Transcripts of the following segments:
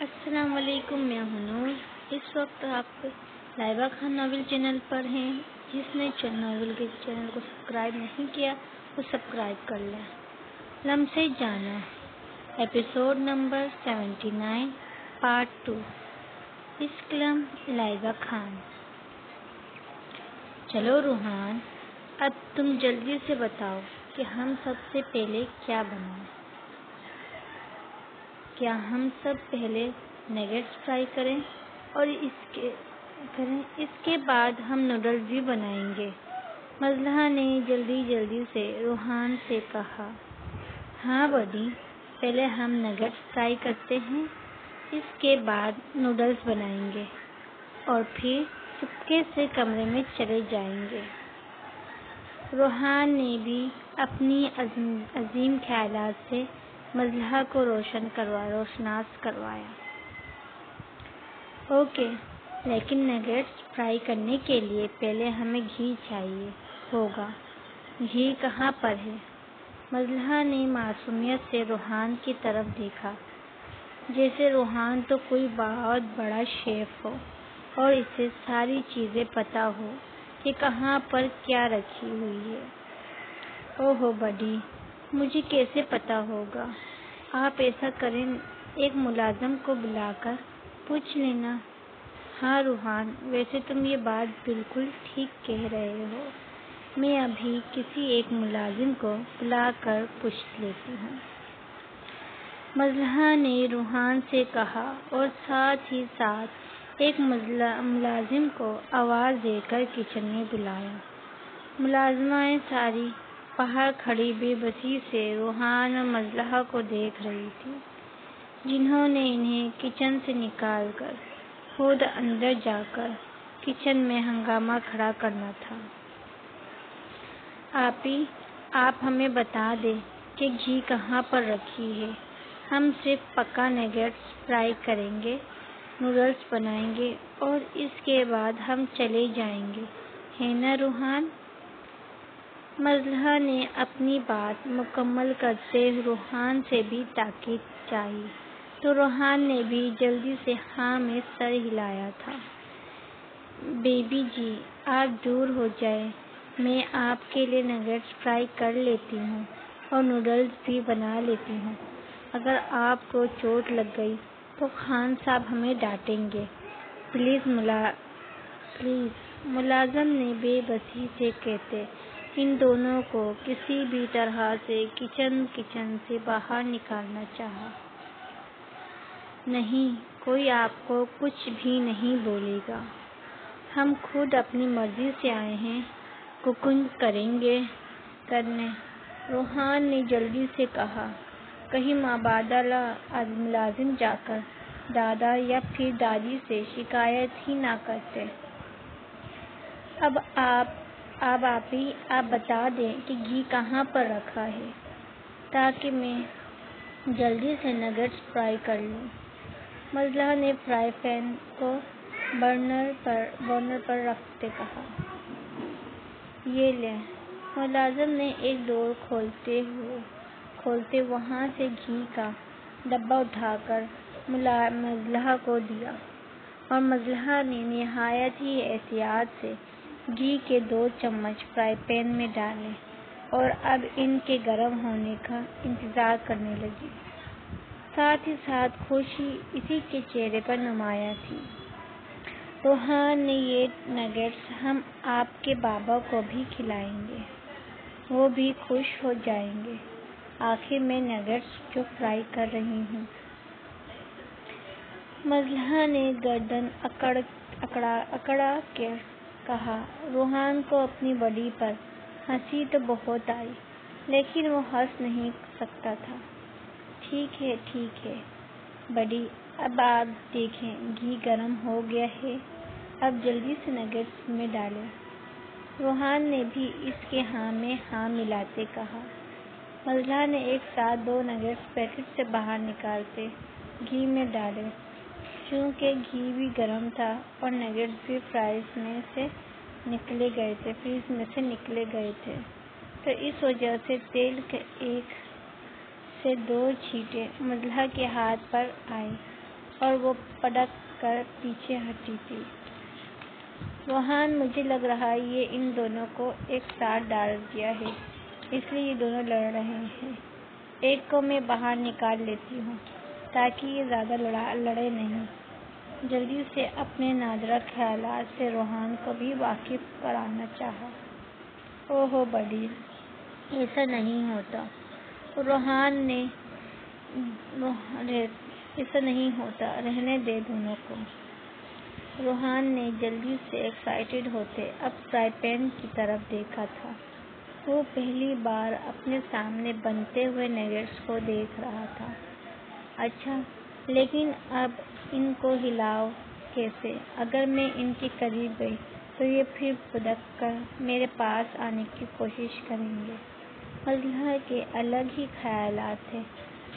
السلام علیکم، میں ہوں نور۔ اس وقت آپ لائبہ خان ناول چینل پر ہیں۔ جس نے ناول کے چینل کو سبسکرائب نہیں کیا وہ سبسکرائب کر لیں۔ لمحے جانا، ایپیسوڈ نمبر 79، پارٹ 2۔ اس کلم لائبہ خان۔ چلو روحان، اب تم جلدی سے بتاؤ کہ ہم سب سے پہلے کیا بنائیں؟ کیا ہم سب پہلے نگیٹس فرائی کریں اور اس کے بعد ہم نوڈلز بھی بنائیں گے؟ مزلہ نے جلدی سے روحان سے کہا۔ ہاں بڈی، پہلے ہم نگیٹس فرائی کرتے ہیں، اس کے بعد نوڈلز بنائیں گے اور پھر چپکے سے کمرے میں چلے جائیں گے۔ روحان نے بھی اپنی عظیم خیالات سے مزلہ کو روشناس کروایا۔ اوکے، لیکن نگیٹس فرائی کرنے کے لیے پہلے ہمیں گھی چاہیے ہوگا۔ گھی کہاں پر ہے؟ مزلہ نے معصومیت سے روحان کی طرف دیکھا، جیسے روحان تو کوئی بہت بڑا شیف ہو اور اسے ساری چیزیں پتہ ہو کہ کہاں پر کیا رکھی ہوئی ہے۔ اوہ بڈی، مجھے کیسے پتہ ہوگا؟ آپ ایسا کریں، ایک ملازم کو بلا کر پوچھ لینا۔ ہاں روحان، ویسے تم یہ بات بالکل ٹھیک کہہ رہے ہو۔ میں ابھی کسی ایک ملازم کو بلا کر پوچھ لیتی ہوں۔ مزلہ نے روحان سے کہا اور ساتھ ہی ساتھ ایک ملازم کو آواز دے کر کچن میں بلایا۔ ملازمائیں ساری باہر کھڑی بے بسی سے روحان اور مزلہ کو دیکھ رہی تھیں، جنہوں نے انہیں کچن سے نکال کر خود اندر جا کر کچن میں ہنگامہ کھڑا کرنا تھا۔ آپی، آپ ہمیں بتا دیں کہ گھی کہاں پر رکھی ہے۔ ہم صرف پکا نگیٹس فرائی کریں گے، نوڈلز بنائیں گے اور اس کے بعد ہم چلے جائیں گے، ہے نا روحان؟ مزلہ نے اپنی بات مکمل کرتے روحان سے بھی تاکید چاہی تو روحان نے بھی جلدی سے ہاں میں سر ہلایا تھا۔ بیبی جی، آپ دور ہو جائیں، میں آپ کے لیے نگیٹس فرائی کر لیتی ہوں اور نوڈلز بھی بنا لیتی ہوں۔ اگر آپ کو چوٹ لگ گئی تو خان صاحب ہمیں ڈانٹیں گے۔ پلیز۔ ملازم نے بے بسی سے کہتے ان دونوں کو کسی بھی طرح سے کچن سے باہر نکالنا چاہا۔ نہیں، کوئی آپ کو کچھ بھی نہیں بولے گا۔ ہم خود اپنی مرضی سے آئے ہیں کوکنگ کرنے۔ روحان نے جلدی سے کہا۔ کہیں مبادلہ ملازم جا کر دادا یا پھر دادی سے شکایت ہی نہ کرتے۔ اب آپی، آپ بتا دیں کہ گھی کہاں پر رکھا ہے تاکہ میں جلدی سے نگیٹس فرائی کر لوں۔ مزلہ نے فرائی پین کو برنر پر رکھتے کہا۔ یہ لیں۔ ملازم نے ایک ڈور کھولتے وہاں سے گھی کا ڈبہ اٹھا کر مزلہ کو دیا اور مزلہ نے نہایت ہی احتیاط سے گھی کے 2 چمچ فرائی پین میں ڈالے اور اب ان کے گرم ہونے کا انتظار کرنے لگی۔ ساتھ ہی ساتھ خوشی اسی کے چہرے پر نمایاں تھی۔ روحان نے یہ نگیٹس ہم آپ کے بابا کو بھی کھلائیں گے، وہ بھی خوش ہو جائیں گے۔ آخر میں نگیٹس جو فرائی کر رہی ہوں۔ مزلہ نے گردن اکڑا کر کہا۔ روحان کو اپنی بڈی پر ہنسی تو بہت آئی، لیکن وہ ہنس نہیں سکتا تھا۔ ٹھیک ہے بڈی، اب آپ دیکھیں گھی گرم ہو گیا ہے، اب جلدی سے نگیٹس میں ڈالیں۔ روحان نے بھی اس کے ہاں میں ہاں ملاتے کہا۔ مزلہ نے ایک ساتھ 2 نگیٹس پیکٹ سے باہر نکالتے گھی میں ڈالے۔ چونکہ گھی بھی گرم تھا اور نگیٹس بھی فریز میں سے نکلے گئے تھے تو اس وجہ سے تیل کے 1 سے 2 چھینٹے مزلہ کے ہاتھ پر آئے اور وہ پلٹ کر پیچھے ہٹی تھی۔ روحان، مجھے لگ رہا ہے یہ ان دونوں کو ایک ساتھ ڈال دیا ہے، اس لیے یہ دونوں لڑ رہے ہیں۔ ایک کو میں باہر نکال لیتی ہوں تاکہ یہ زیادہ لڑے نہیں۔ جلدی سے اپنے نادرہ خیالات سے روحان کو بھی واقف کرانا چاہا۔ اوہ بڈی، ایسا نہیں ہوتا۔ ایسا نہیں ہوتا، رہنے دے دونوں کو۔ روحان نے جلدی سے ایکسائٹڈ ہوتے اب فرائی پین کی طرف دیکھا تھا۔ وہ پہلی بار اپنے سامنے بنتے ہوئے نگیٹس کو دیکھ رہا تھا۔ اچھا، لیکن اب ان کو ہلاؤ کیسے؟ اگر میں ان کے قریب گئی تو یہ پھر بھڑک کر میرے پاس آنے کی کوشش کریں گے۔ مزلہ کے الگ ہی خیالات ہیں۔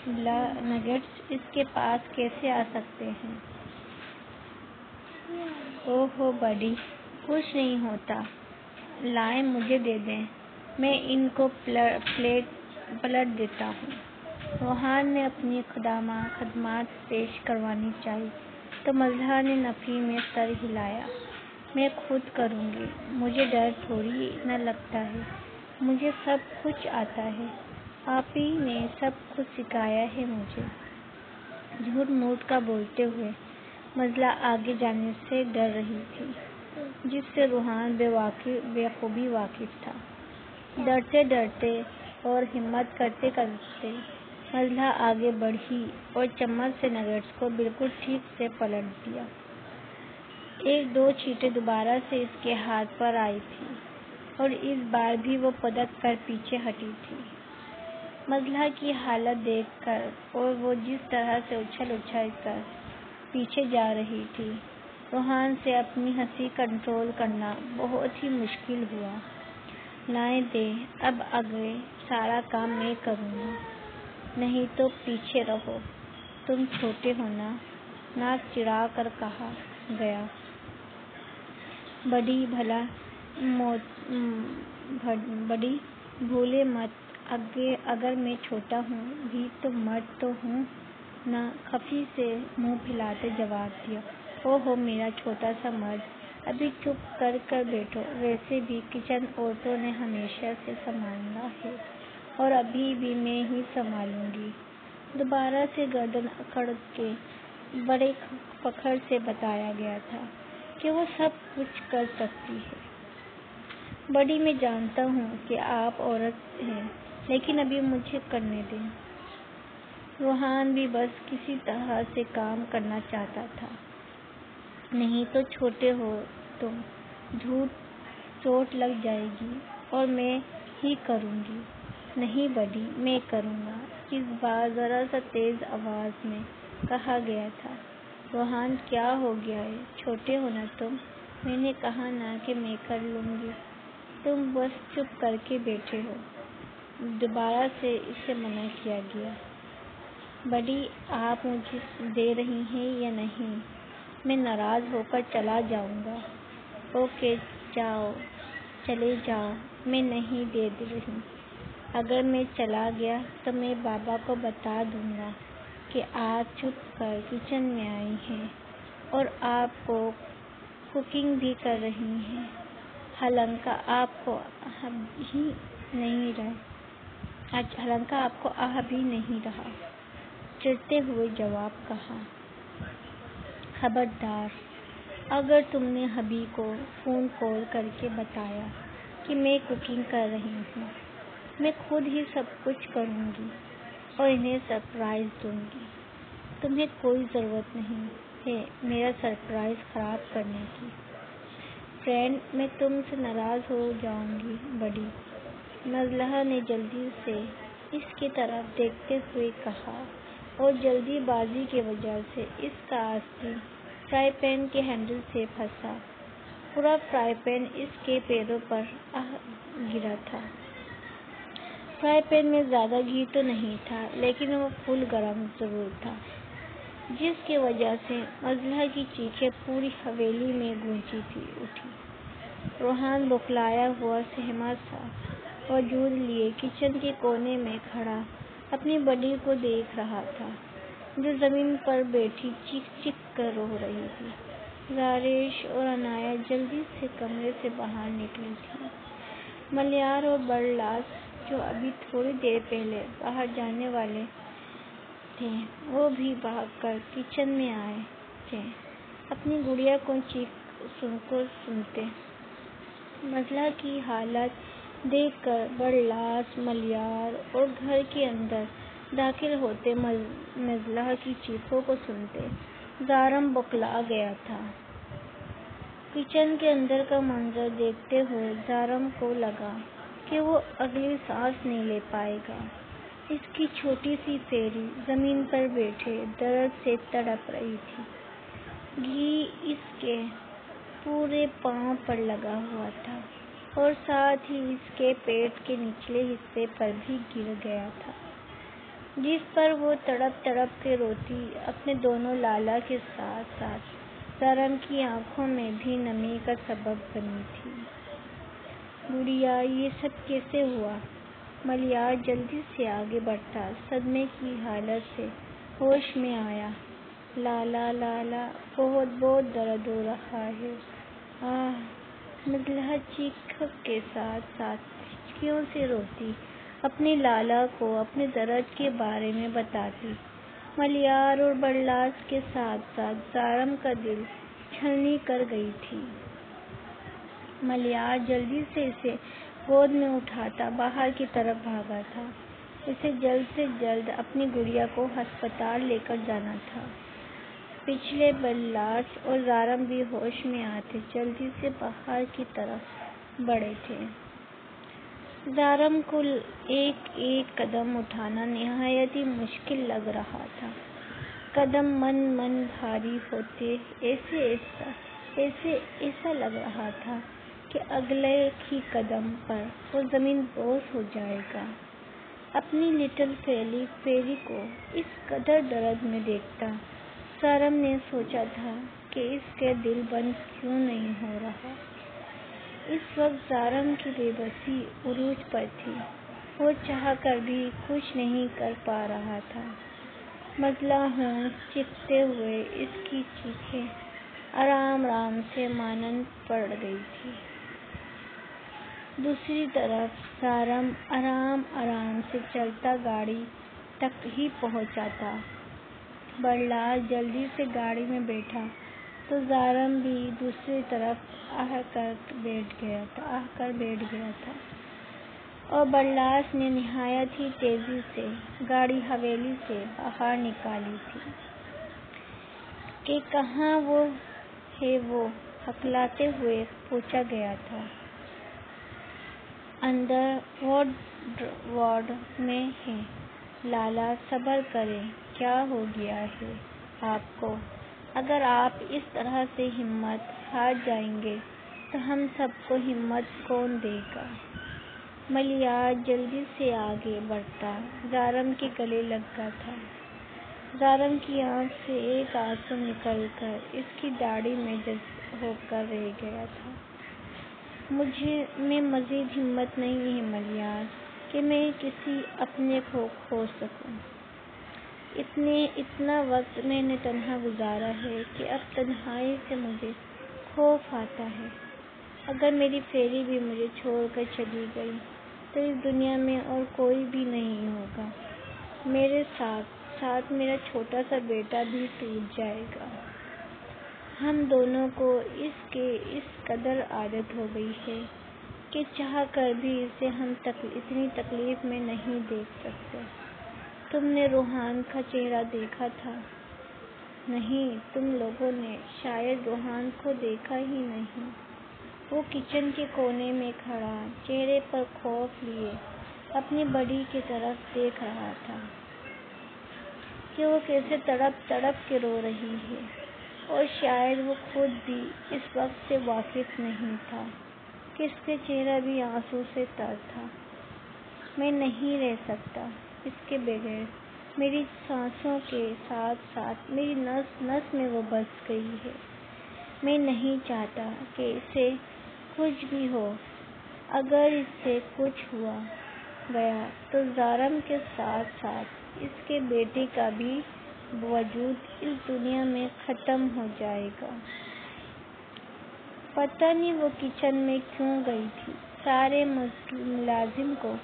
نگیٹس اس کے پاس کیسے آ سکتے ہیں؟ اوہ بڈی، کچھ نہیں ہوتا، لائیں مجھے دے دیں، میں ان کو پلٹ دیتا ہوں۔ روحان نے اپنی خدمات پیش کروانی چاہی تو مزلہ نے نفی میں سر ہلایا۔ میں خود کروں گی، مجھے ڈر تھوڑی نہ لگتا ہے، مجھے سب کچھ آتا ہے، آپ ہی نے سب کچھ سکھایا ہے مجھے۔ جھوٹ موٹ کا بولتے ہوئے مزلہ آگے جانے سے ڈر رہی تھی، جس سے روحان بخوبی واقف تھا۔ ڈرتے ڈرتے اور ہمت کرتے کرتے مزلہ آگے بڑھی اور چمچ سے نگیٹس کو بالکل ٹھیک سے پلٹ دیا۔ ایک دو چیٹیں دوبارہ سے اس کے ہاتھ پر آئی تھی اور اس بار بھی وہ پلٹ کر پیچھے ہٹی تھی۔ مزلہ کی حالت دیکھ کر اور وہ جس طرح سے اچھل کر پیچھے جا رہی تھی، روحان سے اپنی ہنسی کنٹرول کرنا بہت ہی مشکل ہوا۔ لائیں دیں، اب آگے سارا کام میں کروں گا، نہیں تو پیچھے رہو، تم چھوٹے ہو نا، ناک چڑھا کر کہا گیا۔ بڈی بھولے مت، اگر میں چھوٹا ہوں بھی تو مرد تو ہوں نا، خفی سے منہ پھیلاتے جواب دیا۔ اوہ میرا چھوٹا سا مرد، ابھی چپ کر بیٹھو، ویسے بھی کچن عورتوں نے ہمیشہ سے سنبھالا ہے اور ابھی بھی میں ہی سنبھالوں گی۔ دوبارہ سے گردن اکڑ کے بڑے فخر سے بتایا گیا تھا کہ وہ سب کچھ کر سکتی ہے۔ بڈی، میں جانتا ہوں کہ آپ عورت ہیں، لیکن ابھی مجھے کرنے دیں۔ روحان بھی بس کسی طرح سے کام کرنا چاہتا تھا۔ نہیں تو چھوٹے ہو تم، چوٹ لگ جائے گی اور میں ہی کروں گی۔ نہیں بڈی، میں کروں گا، اس بار ذرا سا تیز آواز میں کہا گیا تھا۔ روحان، کیا ہو گیا ہے؟ چھوٹے ہو نا تم، میں نے کہا نا کہ میں کر لوں گی، تم بس چپ کر کے بیٹھے ہو۔ دوبارہ سے اسے منع کیا گیا۔ بڈی، آپ مجھے دے رہی ہیں یا نہیں؟ میں ناراض ہو کر چلا جاؤں گا۔ اوکے، چلے جاؤ، میں نہیں دے رہی۔ اگر میں چلا گیا تو میں بابا کو بتا دوں گا کہ آپ چھپ کر کچن میں آئی ہیں اور آپ کو کوکنگ بھی کر رہی ہیں، حالانکہ آپ کو آ بھی نہیں رہا۔ چڑھتے ہوئے جواب کہا۔ خبردار، اگر تم نے حبی کو فون کال کر کے بتایا کہ میں کوکنگ کر رہی ہوں، میں خود ہی سب کچھ کروں گی اور انہیں سرپرائز دوں گی۔ تمہیں کوئی ضرورت نہیں ہے میرا سرپرائز خراب کرنے کی۔ فرینڈ، میں تم سے ناراض ہو جاؤں گی بڈی، مزلہ نے جلدی سے اس کی طرف دیکھتے ہوئے کہا اور جلدی بازی کی وجہ سے اس کا آستین فرائی پین کے ہینڈل سے پھنسا۔ پورا فرائی پین اس کے پیروں پر آ گرا تھا۔ فرائی پین میں زیادہ گھی تو نہیں تھا، لیکن وہ فل گرم ضرور تھا، جس کی وجہ سے مزلہ کی چیخیں پوری حویلی میں گونج اٹھی۔ روحان بوکھلایا ہوا سہما سا وجود لیے کچن کے کونے میں کھڑا اپنی بڈی کو دیکھ رہا تھا۔ جو زمین پر بیٹھی چیخ چیخ کر رو رہی تھی۔ زارش اور عنایا جلدی سے کمرے سے باہر نکلی تھی۔ ملیار اور برلاس جو ابھی تھوڑی دیر پہلے باہر جانے والے تھے وہ بھی بھاگ کر کچن میں آئے تھے، اپنی گڑیا کو چیخ سنتے۔ مزلہ کی حالت دیکھ کر برلاس، ملیار اور گھر کے اندر داخل ہوتے مزلہ کی چیخوں کو سنتے زارم بوکھلا گیا تھا۔ کچن کے اندر کا منظر دیکھتے ہوئے زارم کو لگا کہ وہ اگلی سانس نہیں لے پائے گا۔ اس کی چھوٹی سی پھیری زمین پر بیٹھے درد سے تڑپ رہی تھی۔ گھی اس کے پورے پاؤں پر لگا ہوا تھا اور ساتھ ہی اس کے پیٹ کے نچلے حصے پر بھی گر گیا تھا، جس پر وہ تڑپ تڑپ کے روتی اپنے دونوں لالا کے ساتھ ساتھ زارم کی آنکھوں میں بھی نمی کا سبب بنی تھی۔ گڑیا، یہ سب کیسے ہوا؟ ملیار جلدی سے آگے بڑھتا صدمے کی حالت سے ہوش میں آیا۔ لالا لالا، بہت بہت درد ہو رہا ہے۔ آہ! مزلہ چیخ کے ساتھ ساتھ ہچکیوں سے روتی اپنے لالا کو اپنے درد کے بارے میں بتاتی۔ ملیار اور برلاس کے ساتھ ساتھ زارم کا دل چھلنی کر گئی تھی۔ ملیار جلدی سے اسے گود میں اٹھاتا باہر کی طرف بھاگا تھا۔ اسے جلد سے جلد اپنی گڑیا کو ہسپتال لے کر جانا تھا۔ پچھلے برلاس اور زارم بھی ہوش میں آتے جلدی سے باہر کی طرف بڑھے تھے۔ زارم کو ایک ایک قدم اٹھانا نہایت ہی مشکل لگ رہا تھا۔ قدم من بھاری ہوتے ایسا لگ رہا تھا کہ اگلے ہی قدم پر وہ زمین بوس ہو جائے گا۔ اپنی لٹل فیری کو اس قدر درد میں دیکھتا زارم نے سوچا تھا کہ اس کے دل بند کیوں نہیں ہو رہا۔ اس وقت زارم کی بے بسی عروج پر تھی، وہ چاہ کر بھی کچھ نہیں کر پا رہا تھا۔ مزلہ ہونٹ چیختے ہوئے اس کی چیخیں آرام سے مانند پڑ گئی تھی۔ دوسری طرف زارم آرام سے چلتا گاڑی تک ہی پہنچا تھا۔ برلاس جلدی سے گاڑی میں بیٹھا تو زارم بھی دوسری طرف آ کر بیٹھ گیا تھا اور برلاس نے نہایت ہی تیزی سے گاڑی حویلی سے باہر نکالی تھی کہ کہاں ہے وہ ہکلاتے ہوئے پوچھا گیا تھا۔ اندر وارڈ میں ہے۔ لالا صبر کریں، کیا ہو گیا ہے آپ کو؟ اگر آپ اس طرح سے ہمت ہار جائیں گے تو ہم سب کو ہمت کون دے گا؟ ملیار جلدی سے آگے بڑھتا زارم کے گلے لگا تھا۔ زارم کی آنکھ سے ایک آنسو نکل کر اس کی داڑھی میں جذب ہو کر رہ گیا تھا۔ میں مزید ہمت نہیں ہے ملیار کہ میں کسی اپنے کو کھو سکوں۔ اتنا وقت میں نے تنہا گزارا ہے کہ اب تنہائی سے مجھے خوف آتا ہے۔ اگر میری فیری بھی مجھے چھوڑ کر چلی گئی تو اس دنیا میں اور کوئی بھی نہیں ہوگا۔ میرے ساتھ میرا چھوٹا سا بیٹا بھی ٹوٹ جائے گا۔ ہم دونوں کو اس قدر عادت ہو گئی ہے کہ چاہ کر بھی اسے ہم اتنی تکلیف میں نہیں دیکھ سکتے۔ تم نے روحان کا چہرہ دیکھا تھا؟ نہیں، تم لوگوں نے شاید روحان کو دیکھا ہی نہیں۔ وہ کچن کے کونے میں کھڑا چہرے پر خوف لیے اپنی بڑی کی طرف دیکھ رہا تھا کہ وہ کیسے تڑپ تڑپ کے رو رہی ہے، اور شاید وہ خود بھی اس بات سے واقف نہیں تھا کہ اس کا چہرہ بھی آنسو سے تر تھا۔ میں نہیں رہ سکتا اس کے بغیر، میری سانسوں کے ساتھ ساتھ میری نس نس میں وہ بس گئی ہے۔ میں نہیں چاہتا کہ اسے کچھ بھی ہو۔ اگر اس سے کچھ ہو گیا تو زارم کے ساتھ ساتھ اس کے بیٹے کا بھی وجود اس دنیا میں ختم ہو جائے گا۔ پتہ نہیں وہ کچن میں کیوں گئی تھی۔ سارے ملازم کو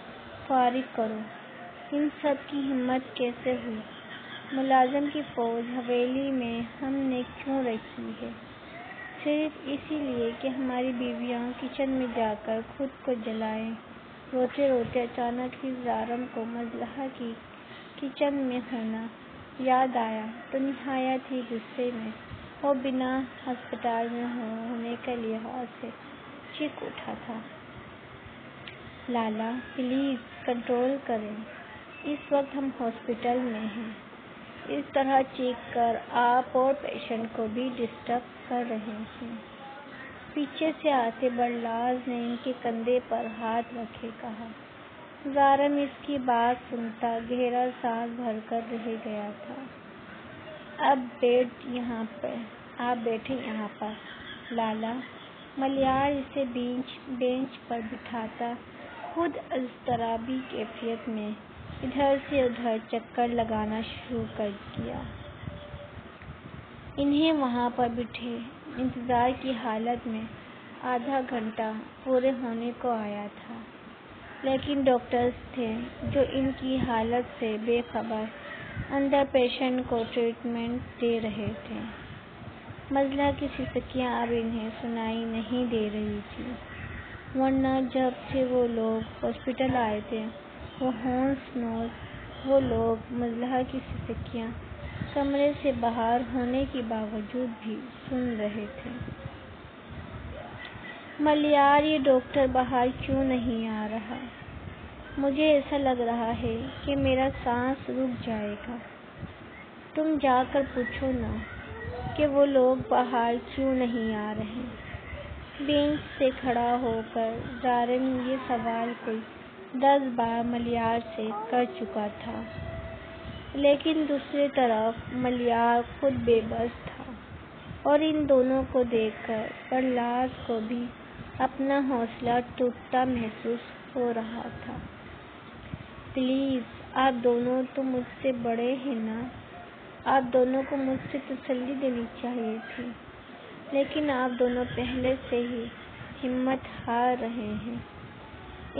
فارغ کرو۔ ان سب کی ہمت کیسے ہوئی؟ ملازم کی فوج حویلی میں ہم نے کیوں رکھی ہے؟ صرف اسی لیے کہ ہماری بیویاں کچن میں جا کر خود کو جلائیں۔ روتے روتے اچانک ہی زارم کو مزلہ کی کچن میں ہونا یاد آیا تو نہایت ہی غصے میں وہ بنا ہسپتال میں ہونے کے لحاظ سے چیخ اٹھا تھا۔ لالا پلیز کنٹرول کریں، اس وقت ہم ہاسپٹل میں ہیں۔ اس طرح چیخ کر آپ اور پیشنٹ کو بھی ڈسٹرب کر رہے ہیں۔ پیچھے سے آتے برلاز نے ان کے کندھے پر ہاتھ رکھے کہا۔ زارم اس کی بات سنتا گہرا سانس بھر کر رہ گیا تھا۔ آپ بیٹھیں یہاں پر لالا۔ ملیار اسے بینچ پر بٹھاتا خود اضطرابی کیفیت میں ادھر سے ادھر چکر لگانا شروع کر کیا۔ انہیں وہاں پر بٹھے انتظار کی حالت میں آدھا گھنٹہ پورے ہونے کو آیا تھا، لیکن ڈاکٹرز تھے جو ان کی حالت سے بے خبر اندر پیشنٹ کو ٹریٹمنٹ دے رہے تھے۔ مزلہ کی سسکیاں اب انہیں سنائی نہیں دے رہی تھیں، ورنہ جب سے وہ لوگ ہاسپٹل آئے تھے وہ ہونس نوز وہ لوگ مزلہ کی سسکیاں کمرے سے باہر ہونے کے باوجود بھی سن رہے تھے۔ ملیار یہ ڈاکٹر باہر کیوں نہیں آ رہا؟ مجھے ایسا لگ رہا ہے کہ میرا سانس رک جائے گا۔ تم جا کر پوچھو نا کہ وہ لوگ باہر کیوں نہیں آ رہے۔ بینچ سے کھڑا ہو کر زارم یہ سوال کوئی 10 بار ملیار سے کر چکا تھا، لیکن دوسری طرف ملیار خود بے بس تھا اور ان دونوں کو دیکھ کر برلاز کو بھی اپنا حوصلہ ٹوٹتا محسوس ہو رہا تھا۔ پلیز آپ دونوں تو مجھ سے بڑے ہیں نا، آپ دونوں کو مجھ سے تسلی دینی چاہیے تھی، لیکن آپ دونوں پہلے سے ہی ہمت ہار رہے ہیں۔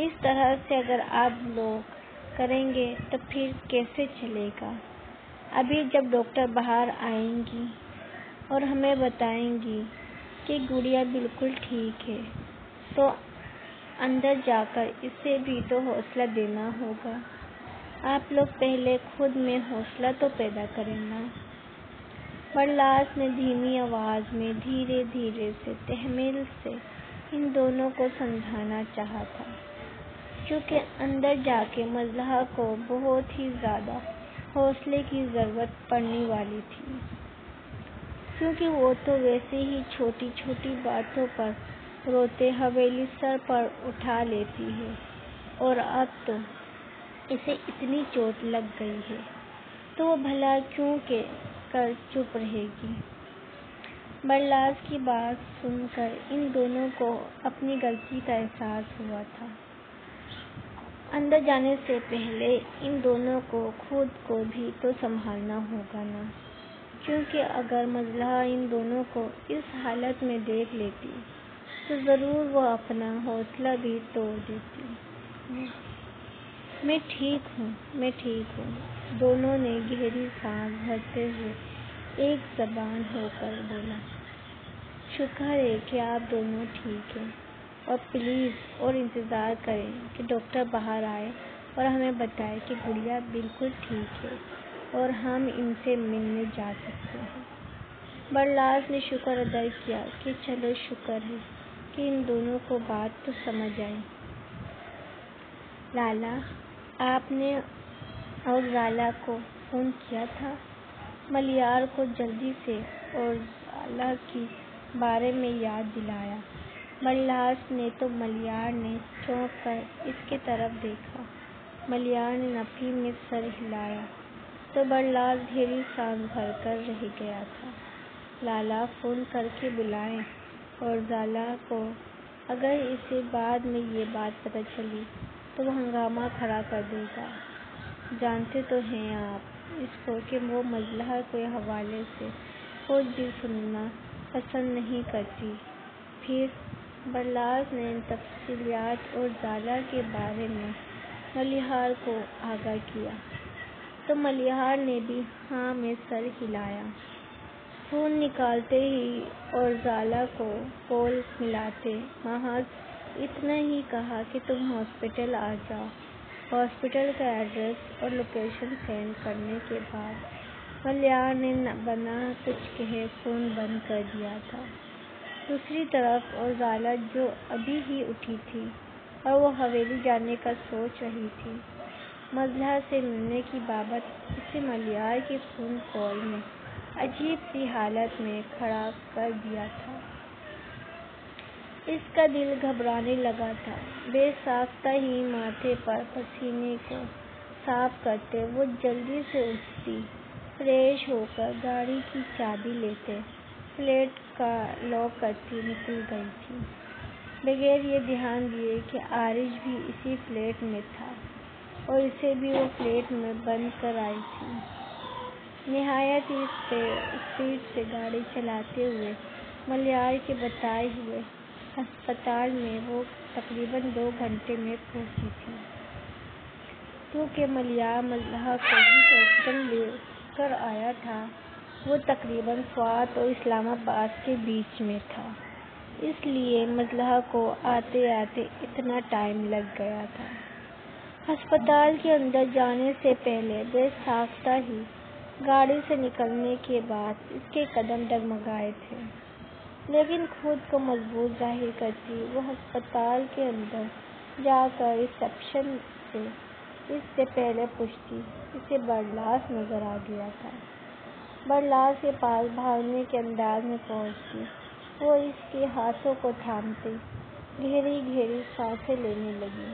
اس طرح سے اگر آپ لوگ کریں گے تو پھر کیسے چلے گا؟ ابھی جب ڈاکٹر باہر آئیں گی اور ہمیں بتائیں گی کہ گڑیا بالکل ٹھیک ہے تو اندر جا کر اسے بھی تو حوصلہ دینا ہوگا۔ آپ لوگ پہلے خود میں حوصلہ تو پیدا کریں نا۔ برلاس نے دھیمی آواز میں دھیرے دھیرے سے تحمل سے ان دونوں کو سمجھانا چاہا تھا، کیونکہ اندر جا کے مزلہ کو بہت ہی زیادہ حوصلے کی ضرورت پڑنے والی تھی، کیونکہ وہ تو ویسے ہی چھوٹی چھوٹی باتوں پر روتے حویلی سر پر اٹھا لیتی ہے، اور اب تو اسے اتنی چوٹ لگ گئی ہے تو وہ بھلا کیوں کر چپ رہے گی۔ برلاس کی بات سن کر ان دونوں کو اپنی غلطی کا احساس ہوا تھا۔ اندر جانے سے پہلے ان دونوں کو خود کو بھی تو سنبھالنا ہوگا نا، کیونکہ اگر مزلہ ان دونوں کو اس حالت میں دیکھ لیتی تو ضرور وہ اپنا حوصلہ بھی توڑ دیتی۔ میں ٹھیک ہوں، دونوں نے گہری سانس بھرتے ہوئے ایک زبان ہو کر بولا۔ شکر ہے کہ آپ دونوں ٹھیک ہیں، اور پلیز اور انتظار کریں کہ ڈاکٹر باہر آئے اور ہمیں بتائے کہ گڑیا بالکل ٹھیک ہے اور ہم ان سے ملنے جا سکتے ہیں۔ برلاس نے شکر ادا کیا کہ چلو شکر ہے کہ ان دونوں کو بات تو سمجھ آئی۔ لالا آپ نے اور زالہ کو فون کیا تھا؟ ملیار کو جلدی سے اور زالہ کے بارے میں یاد دلایا۔ برلاس نے تو ملیار نے چونک کر اس کی طرف دیکھا۔ ملیار نے نفی میں سر ہلایا تو برلاس گہری سانس بھر کر رہ گیا تھا۔ لالا فون کر کے بلائیں، اور زالہ کو اگر اسے بعد میں یہ بات پتہ چلی تو وہ ہنگامہ کھڑا کر دے گا۔ جانتے تو ہیں آپ اس کو کہ وہ مزلہ کے حوالے سے خود بھی سننا پسند نہیں کرتی۔ پھر برلاس نے ان تفصیلات اور زالہ کے بارے میں ملیحار کو آگاہ کیا تو ملیحار نے بھی ہاں میں سر ہلایا۔ خون نکالتے ہی اور زالہ کو کول ملاتے محض اتنا ہی کہا کہ تم ہاسپٹل آ جاؤ۔ ہاسپٹل کا ایڈریس اور لوکیشن سینڈ کرنے کے بعد ملیحار نے بنا کچھ کہے فون بند کر دیا تھا۔ دوسری طرف اور زالہ جو ابھی ہی اٹھی تھی اور وہ حویلی جانے کا سوچ رہی تھی، مزلہ سے ملنے کی بابت اسے ملیحار کے فون کال نے عجیب سی حالت میں کھڑا کر دیا تھا۔ اس کا دل گھبرانے لگا تھا۔ بے ساختہ ہی ماتھے پر پسینے کو صاف کرتے وہ جلدی سے اٹھتی، فریش ہو کر گاڑی کی چابی لیتے فلیٹ کا لاک کرتی نکل گئی تھی، بغیر یہ دھیان دیے کہ عارج بھی اسی فلیٹ میں تھا اور اسے بھی وہ فلیٹ میں بند کر آئی تھی۔ نہایت ہی اسپیڈ سے گاڑی چلاتے ہوئے ملیحار کے بتائے ہوئے ہسپتال میں وہ تقریباً 2 گھنٹے میں پہنچی تھی، کیونکہ ملیحار مزلہ کو جس ہاسپٹل لے کر آیا تھا وہ تقریباً سوات اور اسلام آباد کے بیچ میں تھا، اس لیے مزلہ کو آتے آتے اتنا ٹائم لگ گیا تھا۔ ہسپتال کے اندر جانے سے پہلے بے ساختہ ہی گاڑی سے نکلنے کے بعد اس کے قدم ڈگمگائے تھے، لیکن خود کو مضبوط ظاہر کرتی وہ ہسپتال کے اندر جا کر ریسیپشن سے پہلے پوچھتی اسے برلاس نظر آ گیا تھا۔ برلاس کے پاس بھاگنے کے انداز میں پہنچتی وہ اس کے ہاتھوں کو تھامتے گہری گہری سانسیں لینے لگی۔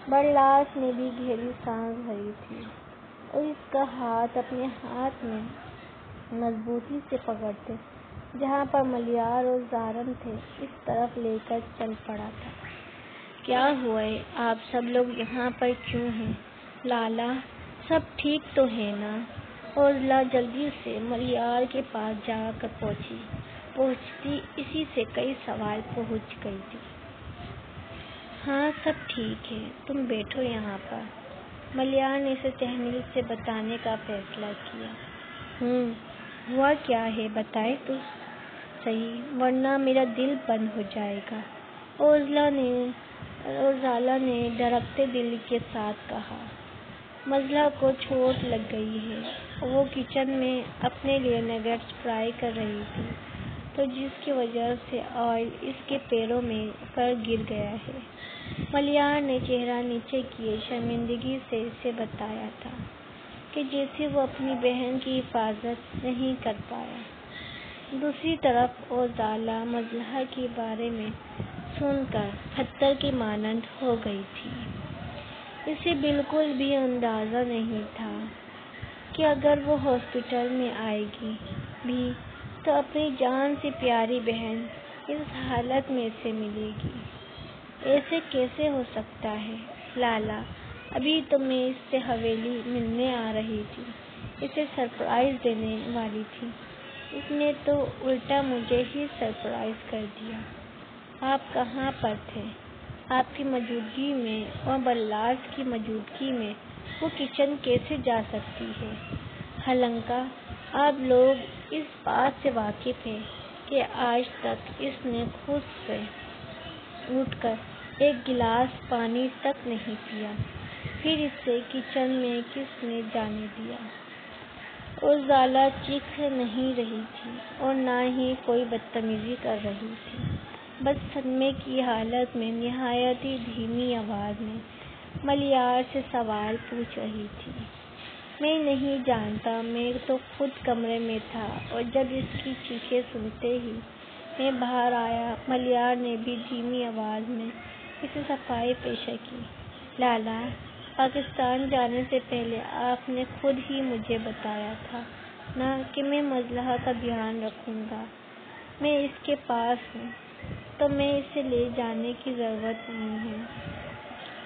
برلاس نے بھی گہری سانس بھری تھی اور اس کا ہاتھ اپنے ہاتھ میں مضبوطی سے پکڑتے جہاں پر ملیحار اور زارن تھے اس طرف لے کر چل پڑا تھا۔ کیا ہوا ہے؟ آپ سب لوگ یہاں پر کیوں ہیں؟ لالا سب ٹھیک تو ہے نا؟ اوزلا جلدی سے ملیحار کے پاس جا کر پہنچتی اسی سے کئی سوال پوچھ گئی تھی۔ ہاں سب ٹھیک ہے، تم بیٹھو یہاں پر۔ ملیحار نے اسے تحمیل سے بتانے کا فیصلہ کیا۔ ہوا کیا ہے بتائے تو صحیح، ورنہ میرا دل بند ہو جائے گا، زالہ نے دھڑکتے دل کے ساتھ کہا۔ مزلہ کو چوٹ لگ گئی ہے، وہ کچن میں اپنے لیے نگیٹس فرائی کر رہی تھی تو جس کی وجہ سے آئل اس کے پیروں میں پر گر گیا ہے۔ ملیحار نے چہرہ نیچے کیے شرمندگی سے اسے بتایا تھا کہ جیسے وہ اپنی بہن کی حفاظت نہیں کر پایا۔ دوسری طرف اوزالا مزلہ کے بارے میں سن کر پتھر کی مانند ہو گئی تھی۔ اسے بالکل بھی اندازہ نہیں تھا کہ اگر وہ ہاسپٹل میں آئے گی بھی تو اپنی جان سے پیاری بہن اس حالت میں اسے ملے گی۔ ایسے کیسے ہو سکتا ہے؟ لالا ابھی تو میں اس سے حویلی ملنے آ رہی تھی، اسے سرپرائز دینے والی تھی، اس نے تو الٹا مجھے ہی سرپرائز کر دیا۔ آپ کہاں پر تھے؟ آپ کی موجودگی میں اور برلاس کی موجودگی میں وہ کچن کیسے جا سکتی ہے؟ حالانکہ آپ لوگ اس بات سے واقف ہیں کہ آج تک اس نے خود سے اٹھ کر ایک گلاس پانی تک نہیں پیا، پھر اسے کچن میں کس نے جانے دیا؟ اوزالا چیخ نہیں رہی تھی اور نہ ہی کوئی بدتمیزی کر رہی تھی، بس صدمے کی حالت میں نہایت ہی دھیمی آواز میں ملیحار سے سوال پوچھ رہی تھی۔ میں نہیں جانتا، میں تو خود کمرے میں تھا اور جب اس کی چیخیں سنتے ہی میں باہر آیا۔ ملیحار نے بھی دھیمی آواز میں اسے صفائی پیش کی۔ لالا پاکستان جانے سے پہلے آپ نے خود ہی مجھے بتایا تھا نا کہ میں مزلہ کا دھیان رکھوں گا، میں اس کے پاس ہوں تو میں اسے لے جانے کی ضرورت نہیں ہے،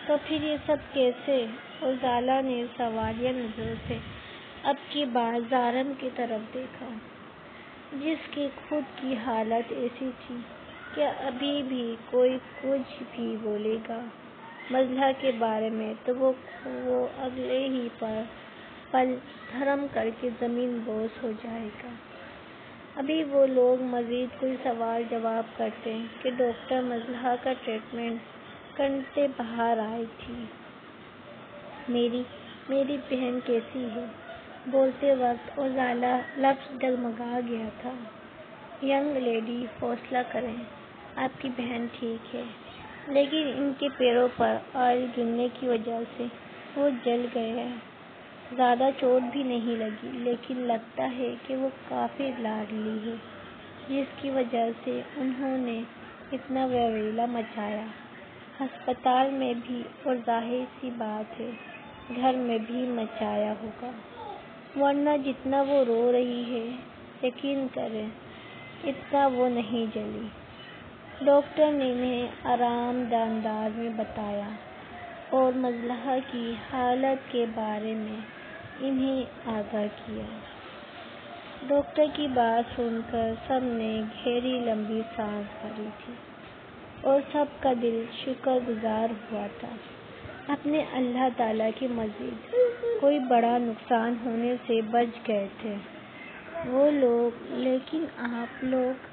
تو پھر یہ سب کیسے؟ اوزالا نے سوالیہ نظروں سے اب کی بار زارم کی طرف دیکھا، جس کی خود کی حالت ایسی تھی کہ ابھی بھی کوئی کچھ بھی بولے گا مزلہ کے بارے میں تو وہ اگلے ہی پل دھرم کر کے زمین بوس ہو جائے گا۔ ابھی وہ لوگ مزید کوئی سوال جواب کرتے کہ ڈاکٹر مزلہ کا ٹریٹمنٹ کرتے باہر آئی تھی۔ میری بہن کیسی ہے؟ بولتے وقت اورزالہ لفظ ڈگمگا گیا تھا۔ ینگ لیڈی، حوصلہ کریں، آپ کی بہن ٹھیک ہے، لیکن ان کے پیروں پر آئل گرنے کی وجہ سے وہ جل گئے ہیں۔ زیادہ چوٹ بھی نہیں لگی، لیکن لگتا ہے کہ وہ کافی لاڈلی ہے، جس کی وجہ سے انہوں نے اتنا ویویلا مچایا، ہسپتال میں بھی اور ظاہر سی بات ہے گھر میں بھی مچایا ہوگا، ورنہ جتنا وہ رو رہی ہے، یقین کریں اتنا وہ نہیں جلی۔ ڈاکٹر نے انہیں آرام دہ انداز میں بتایا اور مزلہ کی حالت کے بارے میں انہیں آگاہ کیا۔ ڈاکٹر کی بات سن کر سب نے گہری لمبی سانس بھری تھی اور سب کا دل شکر گزار ہوا تھا۔ اپنے اللہ تعالیٰ کی مزید کوئی بڑا نقصان ہونے سے بچ گئے تھے وہ لوگ، لیکن آپ لوگ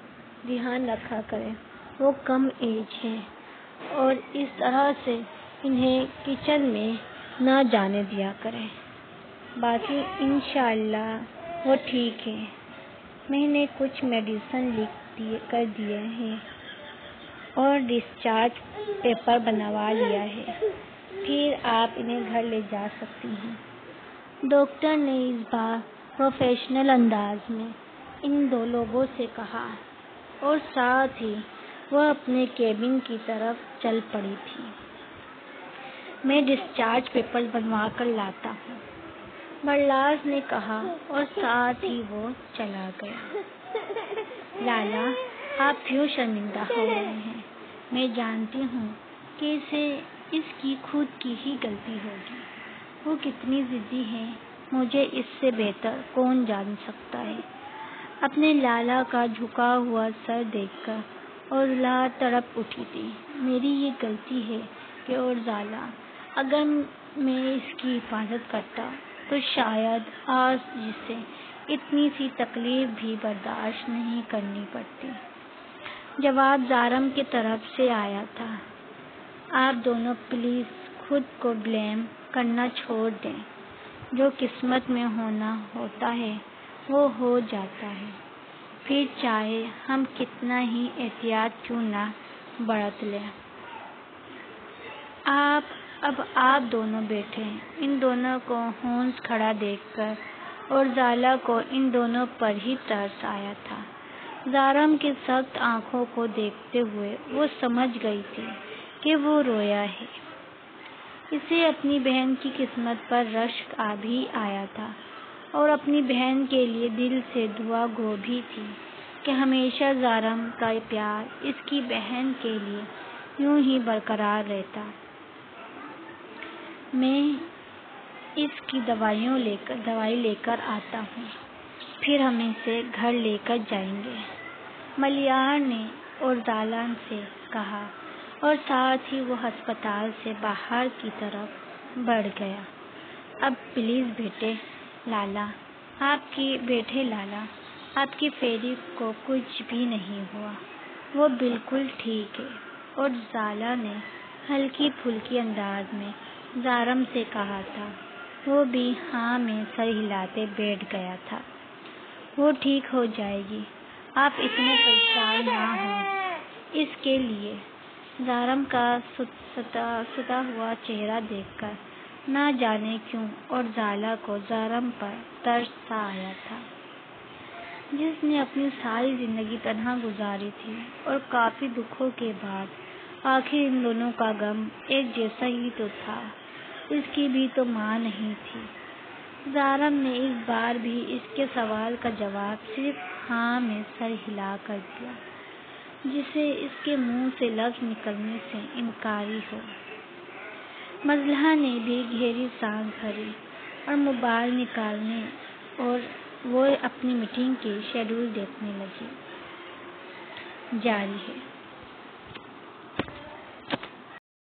دھیان رکھا کریں وہ کم ایج ہیں اور اس طرح سے انہیں کچن میں نہ جانے دیا کریں۔ باقی انشاءاللہ وہ ٹھیک ہیں۔ میں نے کچھ میڈیسن لکھ کر دیے ہیں اور ڈسچارج پیپر بنوا لیا ہے، پھر آپ انہیں گھر لے جا سکتی ہیں۔ ڈاکٹر نے اس بار پروفیشنل انداز میں ان دو لوگوں سے کہا اور ساتھ ہی وہ اپنے کیبن کی طرف چل پڑی تھی۔ میں ڈسچارج پیپر بنوا کر لاتا ہوں، برلاس نے کہا اور ساتھ ہی وہ چلا گیا۔ لالا، آپ کیوں شرمندہ ہو رہے ہیں؟ میں جانتی ہوں کہ اس کی خود کی ہی غلطی ہوگی۔ وہ کتنی ضدی ہے مجھے اس سے بہتر کون جان سکتا ہے۔ اپنے لالا کا جھکا ہوا سر دیکھ کر اورزالہ تڑپ اٹھی تھی۔ میری یہ غلطی ہے کہ اورزالہ، اگر میں اس کی حفاظت کرتا تو شاید آج جسے اتنی سی تکلیف بھی برداشت نہیں کرنی پڑتی۔ جواب زارم کی طرف سے آیا تھا، آپ دونوں پلیز خود کو بلیم کرنا چھوڑ دیں، جو قسمت میں ہونا ہوتا ہے وہ ہو جاتا ہے، پھر چاہے ہم کتنا ہی احتیاط کیوں نہ برت لیں۔ اب آپ دونوں بیٹھے۔ ان دونوں کو ہونس کھڑا دیکھ کر اورزالہ کو ان دونوں پر ہی ترس آیا تھا۔ زارم کی سخت آنکھوں کو دیکھتے ہوئے وہ سمجھ گئی تھی کہ وہ رویا ہے۔ اسے اپنی بہن کی قسمت پر رشک بھی آیا تھا اور اپنی بہن کے لیے دل سے دعا گو بھی تھی کہ ہمیشہ زارم کا پیار اس کی بہن کے لیے یوں ہی برقرار رہتا۔ میں اس کی دوائی لے کر آتا ہوں، پھر ہم اسے گھر لے کر جائیں گے، ملیار نے اورزالہ سے کہا اور ساتھ ہی وہ ہسپتال سے باہر کی طرف بڑھ گیا۔ اب پلیز بیٹے لالا، آپ کی فیری کو کچھ بھی نہیں ہوا، وہ بالکل ٹھیک ہے، اورزالہ نے ہلکی پھلکی انداز میں زارم سے کہا تھا۔ وہ بھی ہاں میں سر ہلاتے بیٹھ گیا تھا۔ وہ ٹھیک ہو جائے گی، آپ اتنے پریشان نہ ہوں اس کے لیے۔ زارم کا ستا ہوا چہرہ دیکھ کر نہ جانے کیوں اورزالہ کو زارم پر ترس سا آیا تھا، جس نے اپنی ساری زندگی تنہا گزاری تھی اور کافی دکھوں کے بعد آخر ان دونوں کا غم ایک جیسا ہی تو تھا۔ اس کی بھی تو ماں نہیں تھی۔ زارم نے اس بار بھی اس کے سوال کا جواب صرف ہاں میں سر ہلا کر دیا، جسے اس کے منہ سے لفظ نکلنے سے انکاری ہو۔ مزلہ نے بھی گہری سانس بھری اور موبائل نکالنے اور وہ اپنی میٹنگ کی شیڈول دیکھنے لگی۔ جاری ہے۔